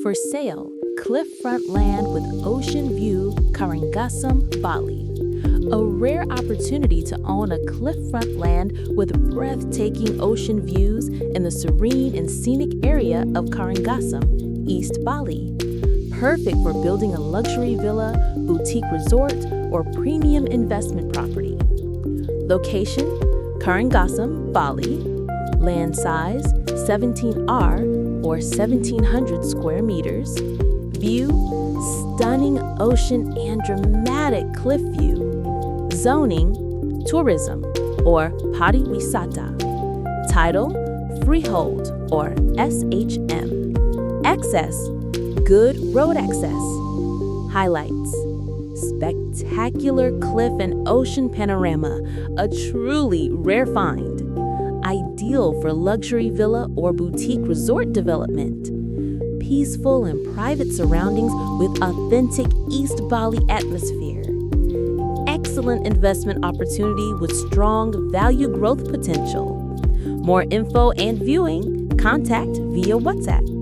For sale, cliffront land with ocean view, Karangasem, Bali. A rare opportunity to own a cliffront land with breathtaking ocean views in the serene and scenic area of Karangasem, East Bali. Perfect for building a luxury villa, boutique resort, or premium investment property. Location: Karangasem, Bali. Land size: 17R or 1,700 square meters. View: stunning ocean and dramatic cliff view. Zoning: tourism or Pariwisata. Title: Freehold or SHM. Access: good road access. Highlights: spectacular cliff and ocean panorama, a truly rare find. Ideal for luxury villa or boutique resort development. Peaceful and private surroundings with authentic East Bali atmosphere. Excellent investment opportunity with strong value growth potential. More info and viewing, contact via WhatsApp.